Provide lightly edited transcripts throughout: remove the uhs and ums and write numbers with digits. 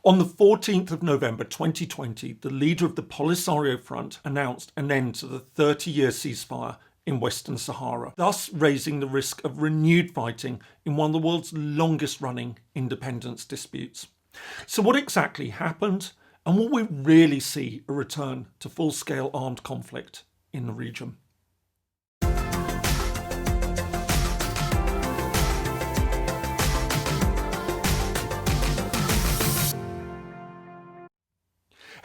On the 14th of November 2020, the leader of the Polisario Front announced an end to the 30-year ceasefire in Western Sahara, thus raising the risk of renewed fighting in one of the world's longest-running independence disputes. So what exactly happened, and will we really see a return to full-scale armed conflict in the region?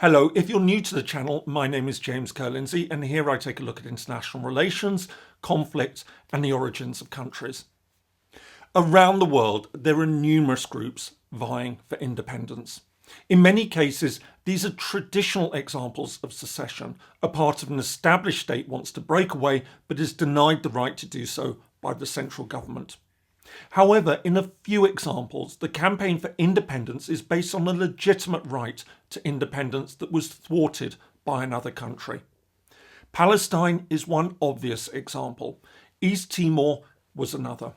Hello, if you're new to the channel, my name is James Kerr-Lindsay, and here I take a look at international relations, conflict, and the origins of countries. Around the world, there are numerous groups vying for independence. In many cases, these are traditional examples of secession. A part of an established state wants to break away, but is denied the right to do so by the central government. However, in a few examples, the campaign for independence is based on a legitimate right to independence that was thwarted by another country. Palestine is one obvious example. East Timor was another.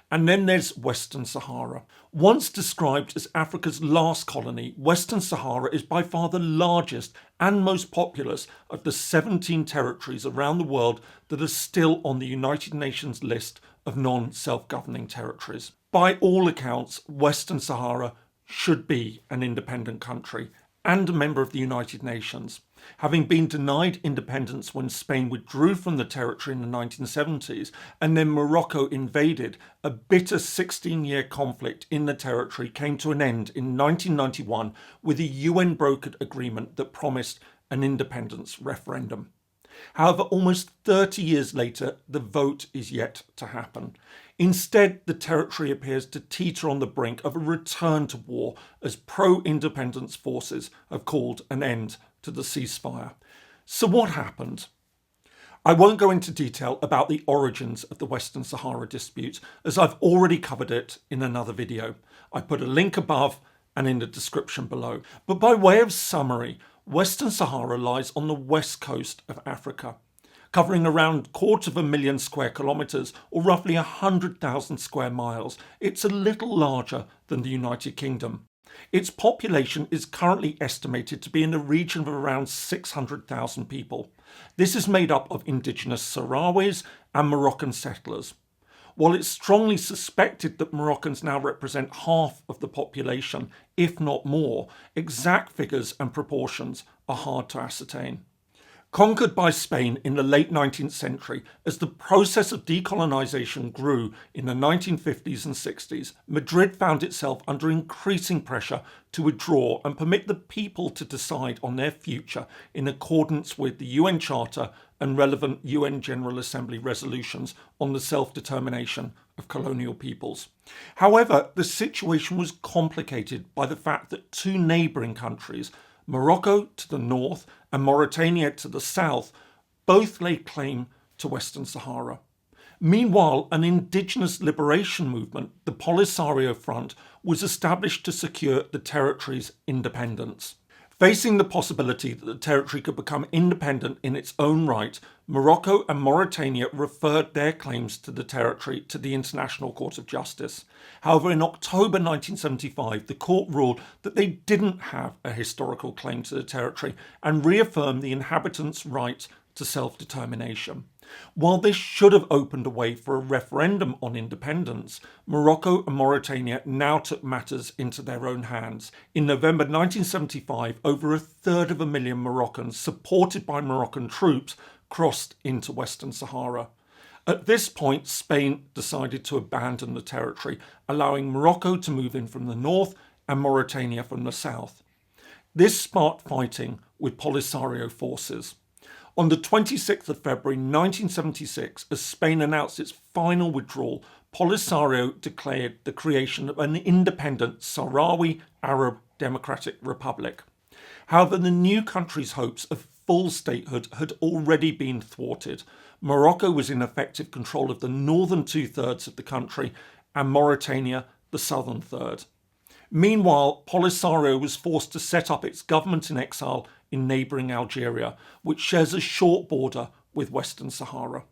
And then there's Western Sahara. Once described as Africa's last colony, Western Sahara is by far the largest and most populous of the 17 territories around the world that are still on the United Nations list of non-self-governing territories. By all accounts, Western Sahara should be an independent country and a member of the United Nations. Having been denied independence when Spain withdrew from the territory in the 1970s and then Morocco invaded, a bitter 16-year conflict in the territory came to an end in 1991 with a UN-brokered agreement that promised an independence referendum. However, almost 30 years later, the vote is yet to happen. Instead, the territory appears to teeter on the brink of a return to war as pro-independence forces have called an end to the ceasefire. So what happened? I won't go into detail about the origins of the Western Sahara dispute, as I've already covered it in another video. I put a link above and in the description below. But by way of summary, Western Sahara lies on the west coast of Africa, covering around 250,000 square kilometres or roughly 100,000 square miles. It's a little larger than the United Kingdom. Its population is currently estimated to be in the region of around 600,000 people. This is made up of indigenous Sahrawis and Moroccan settlers. While it's strongly suspected that Moroccans now represent half of the population, if not more, exact figures and proportions are hard to ascertain. Conquered by Spain in the late 19th century, as the process of decolonisation grew in the 1950s and 60s, Madrid found itself under increasing pressure to withdraw and permit the people to decide on their future in accordance with the UN Charter and relevant UN General Assembly resolutions on the self-determination of colonial peoples. However, the situation was complicated by the fact that two neighbouring countries, Morocco to the north and Mauritania to the south, both laid claim to Western Sahara. Meanwhile, an indigenous liberation movement, the Polisario Front, was established to secure the territory's independence. Facing the possibility that the territory could become independent in its own right, Morocco and Mauritania referred their claims to the territory to the International Court of Justice. However, in October 1975, the court ruled that they didn't have a historical claim to the territory and reaffirmed the inhabitants' right to self-determination. While this should have opened a way for a referendum on independence, Morocco and Mauritania now took matters into their own hands. In November 1975, over 250,000 Moroccans, supported by Moroccan troops, crossed into Western Sahara. At this point, Spain decided to abandon the territory, allowing Morocco to move in from the north and Mauritania from the south. This sparked fighting with Polisario forces. On the 26th of February 1976, as Spain announced its final withdrawal, Polisario declared the creation of an independent Sahrawi Arab Democratic Republic. However, the new country's hopes of full statehood had already been thwarted. Morocco was in effective control of the northern two-thirds of the country and Mauritania the southern third. Meanwhile, Polisario was forced to set up its government in exile in neighbouring Algeria, which shares a short border with Western Sahara.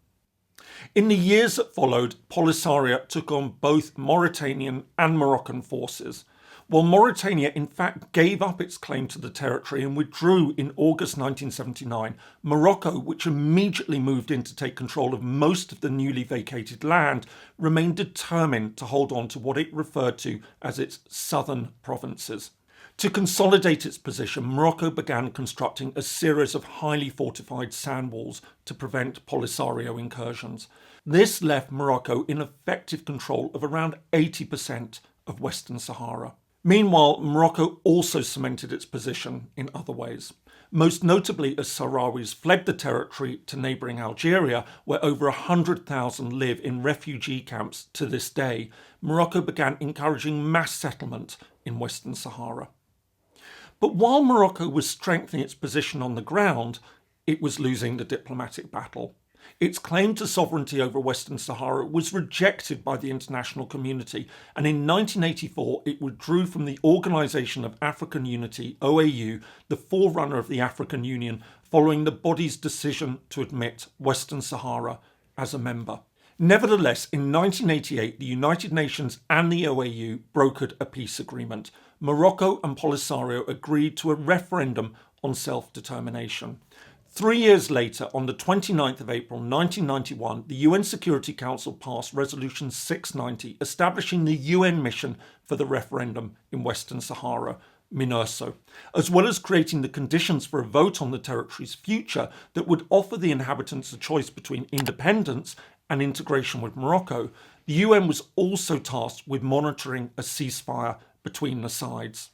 In the years that followed, Polisario took on both Mauritanian and Moroccan forces. While Mauritania in fact gave up its claim to the territory and withdrew in August 1979, Morocco, which immediately moved in to take control of most of the newly vacated land, remained determined to hold on to what it referred to as its southern provinces. To consolidate its position, Morocco began constructing a series of highly fortified sand walls to prevent Polisario incursions. This left Morocco in effective control of around 80% of Western Sahara. Meanwhile, Morocco also cemented its position in other ways, most notably as Sahrawis fled the territory to neighbouring Algeria, where over 100,000 live in refugee camps to this day. Morocco began encouraging mass settlement in Western Sahara. But while Morocco was strengthening its position on the ground, it was losing the diplomatic battle. Its claim to sovereignty over Western Sahara was rejected by the international community, and in 1984 it withdrew from the Organisation of African Unity, OAU, the forerunner of the African Union, following the body's decision to admit Western Sahara as a member. Nevertheless, in 1988, the United Nations and the OAU brokered a peace agreement. Morocco and Polisario agreed to a referendum on self-determination. 3 years later, on the 29th of April 1991, the UN Security Council passed Resolution 690, establishing the UN mission for the referendum in Western Sahara, MINURSO, as well as creating the conditions for a vote on the territory's future that would offer the inhabitants a choice between independence and integration with Morocco. The UN was also tasked with monitoring a ceasefire between the sides.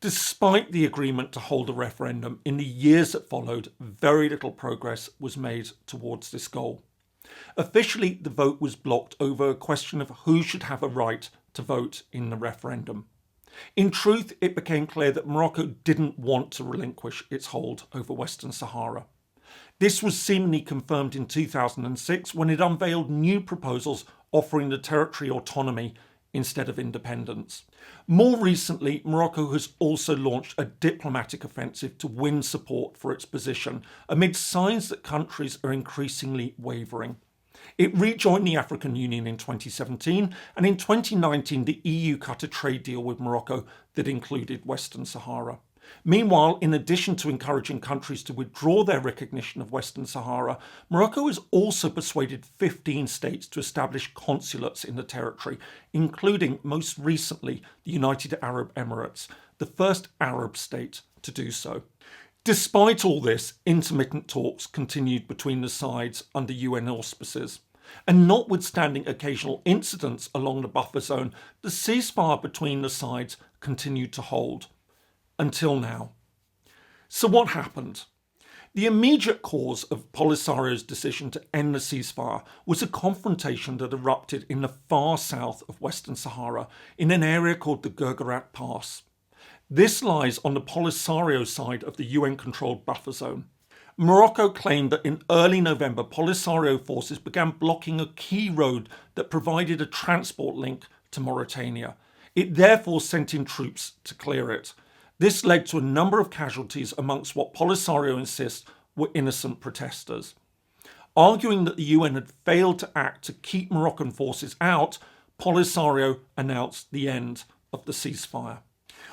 Despite the agreement to hold a referendum, in the years that followed, very little progress was made towards this goal. Officially, the vote was blocked over a question of who should have a right to vote in the referendum. In truth, it became clear that Morocco didn't want to relinquish its hold over Western Sahara. This was seemingly confirmed in 2006 when it unveiled new proposals offering the territory autonomy instead of independence. More recently, Morocco has also launched a diplomatic offensive to win support for its position, amid signs that countries are increasingly wavering. It rejoined the African Union in 2017, and in 2019 the EU cut a trade deal with Morocco that included Western Sahara. Meanwhile, in addition to encouraging countries to withdraw their recognition of Western Sahara, Morocco has also persuaded 15 states to establish consulates in the territory, including most recently the United Arab Emirates, the first Arab state to do so. Despite all this, intermittent talks continued between the sides under UN auspices. And notwithstanding occasional incidents along the buffer zone, the ceasefire between the sides continued to hold. Until now. So what happened? The immediate cause of Polisario's decision to end the ceasefire was a confrontation that erupted in the far south of Western Sahara in an area called the Guerguerat Pass. This lies on the Polisario side of the UN-controlled buffer zone. Morocco claimed that in early November, Polisario forces began blocking a key road that provided a transport link to Mauritania. It therefore sent in troops to clear it. This led to a number of casualties amongst what Polisario insists were innocent protesters. Arguing that the UN had failed to act to keep Moroccan forces out, Polisario announced the end of the ceasefire.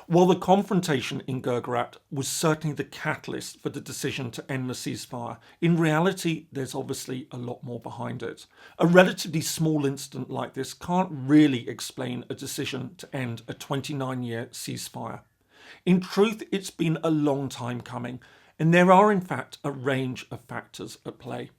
While the confrontation in Guerguerat was certainly the catalyst for the decision to end the ceasefire, in reality there's obviously a lot more behind it. A relatively small incident like this can't really explain a decision to end a 29-year ceasefire. In truth, it's been a long time coming, and there are in fact a range of factors at play.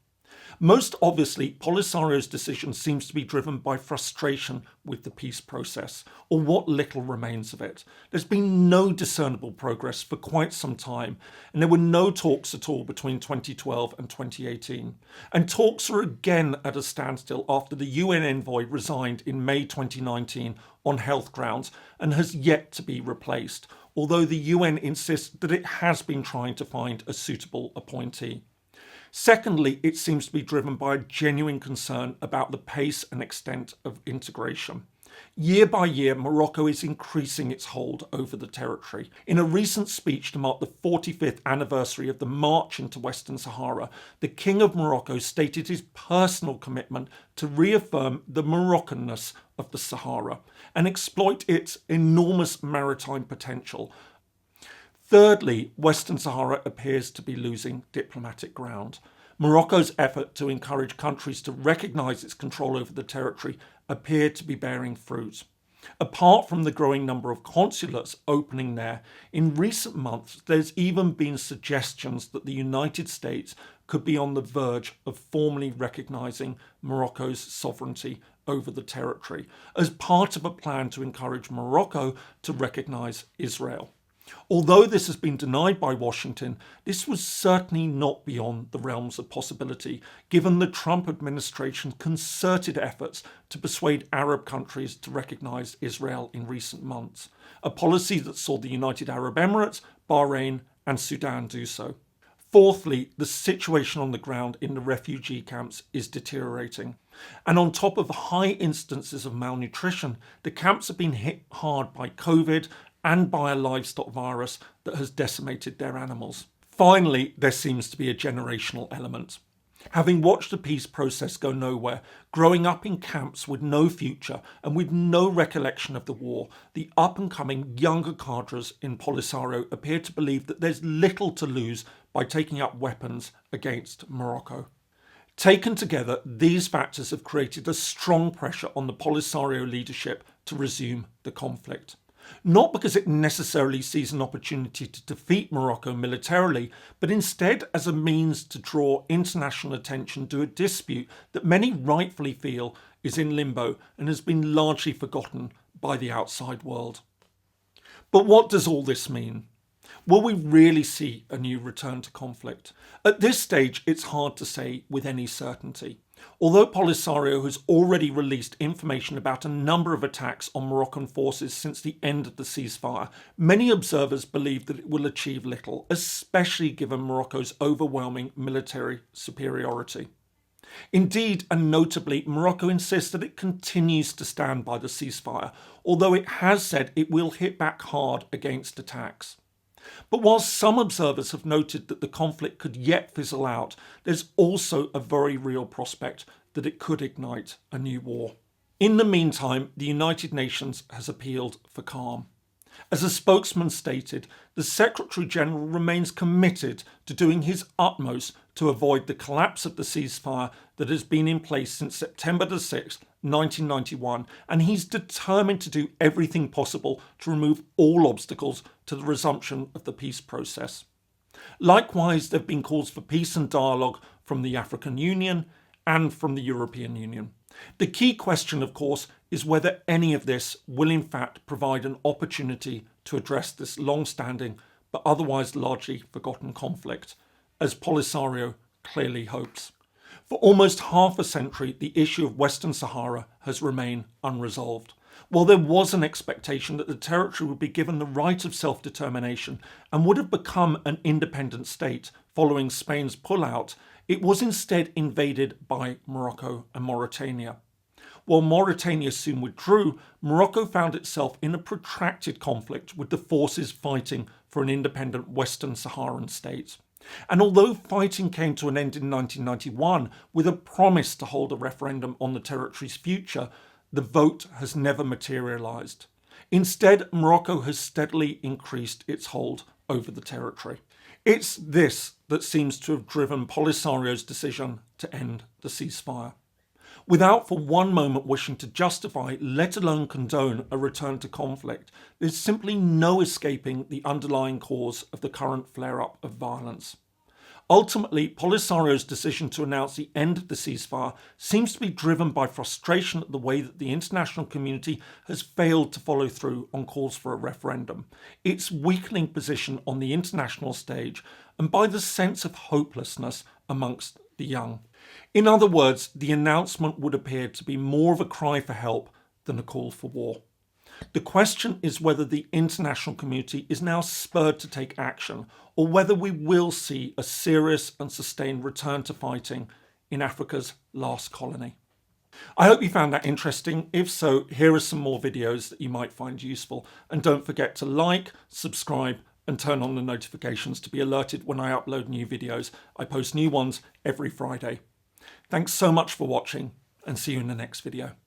Most obviously, Polisario's decision seems to be driven by frustration with the peace process, or what little remains of it. There's been no discernible progress for quite some time, and there were no talks at all between 2012 and 2018. And talks are again at a standstill after the UN envoy resigned in May 2019 on health grounds and has yet to be replaced, although the UN insists that it has been trying to find a suitable appointee. Secondly, it seems to be driven by a genuine concern about the pace and extent of integration. Year by year, Morocco is increasing its hold over the territory. In a recent speech to mark the 45th anniversary of the march into Western Sahara, the King of Morocco stated his personal commitment to reaffirm the Moroccanness of the Sahara and exploit its enormous maritime potential. Thirdly, Western Sahara appears to be losing diplomatic ground. Morocco's effort to encourage countries to recognise its control over the territory appeared to be bearing fruit. Apart from the growing number of consulates opening there, in recent months there's even been suggestions that the United States could be on the verge of formally recognising Morocco's sovereignty over the territory as part of a plan to encourage Morocco to recognise Israel. Although this has been denied by Washington, this was certainly not beyond the realms of possibility, given the Trump administration's concerted efforts to persuade Arab countries to recognise Israel in recent months, a policy that saw the United Arab Emirates, Bahrain and Sudan do so. Fourthly, the situation on the ground in the refugee camps is deteriorating. And on top of high instances of malnutrition, the camps have been hit hard by COVID and by a livestock virus that has decimated their animals. Finally, there seems to be a generational element. Having watched the peace process go nowhere, growing up in camps with no future and with no recollection of the war, the up-and-coming younger cadres in Polisario appear to believe that there's little to lose by taking up weapons against Morocco. Taken together, these factors have created a strong pressure on the Polisario leadership to resume the conflict. Not because it necessarily sees an opportunity to defeat Morocco militarily, but instead as a means to draw international attention to a dispute that many rightfully feel is in limbo and has been largely forgotten by the outside world. But what does all this mean? Will we really see a new return to conflict? At this stage, it's hard to say with any certainty. Although Polisario has already released information about a number of attacks on Moroccan forces since the end of the ceasefire, many observers believe that it will achieve little, especially given Morocco's overwhelming military superiority. Indeed, and notably, Morocco insists that it continues to stand by the ceasefire, although it has said it will hit back hard against attacks. But while some observers have noted that the conflict could yet fizzle out, there's also a very real prospect that it could ignite a new war. In the meantime, the United Nations has appealed for calm. As a spokesman stated, the Secretary General remains committed to doing his utmost to avoid the collapse of the ceasefire that has been in place since September the 6th, 1991, and he's determined to do everything possible to remove all obstacles to the resumption of the peace process. Likewise, there have been calls for peace and dialogue from the African Union and from the European Union. The key question, of course, is whether any of this will in fact provide an opportunity to address this long-standing but otherwise largely forgotten conflict, as Polisario clearly hopes. For almost half a century, the issue of Western Sahara has remained unresolved. While there was an expectation that the territory would be given the right of self-determination and would have become an independent state following Spain's pullout, it was instead invaded by Morocco and Mauritania. While Mauritania soon withdrew, Morocco found itself in a protracted conflict with the forces fighting for an independent Western Saharan state. And although fighting came to an end in 1991 with a promise to hold a referendum on the territory's future, the vote has never materialised. Instead, Morocco has steadily increased its hold over the territory. It's this that seems to have driven Polisario's decision to end the ceasefire. Without for one moment wishing to justify, let alone condone, a return to conflict, there's simply no escaping the underlying cause of the current flare-up of violence. Ultimately, Polisario's decision to announce the end of the ceasefire seems to be driven by frustration at the way that the international community has failed to follow through on calls for a referendum, its weakening position on the international stage, and by the sense of hopelessness amongst the young. In other words, the announcement would appear to be more of a cry for help than a call for war. The question is whether the international community is now spurred to take action, or whether we will see a serious and sustained return to fighting in Africa's last colony. I hope you found that interesting. If so, here are some more videos that you might find useful. And don't forget to like, subscribe, and turn on the notifications to be alerted when I upload new videos. I post new ones every Friday. Thanks so much for watching, and see you in the next video.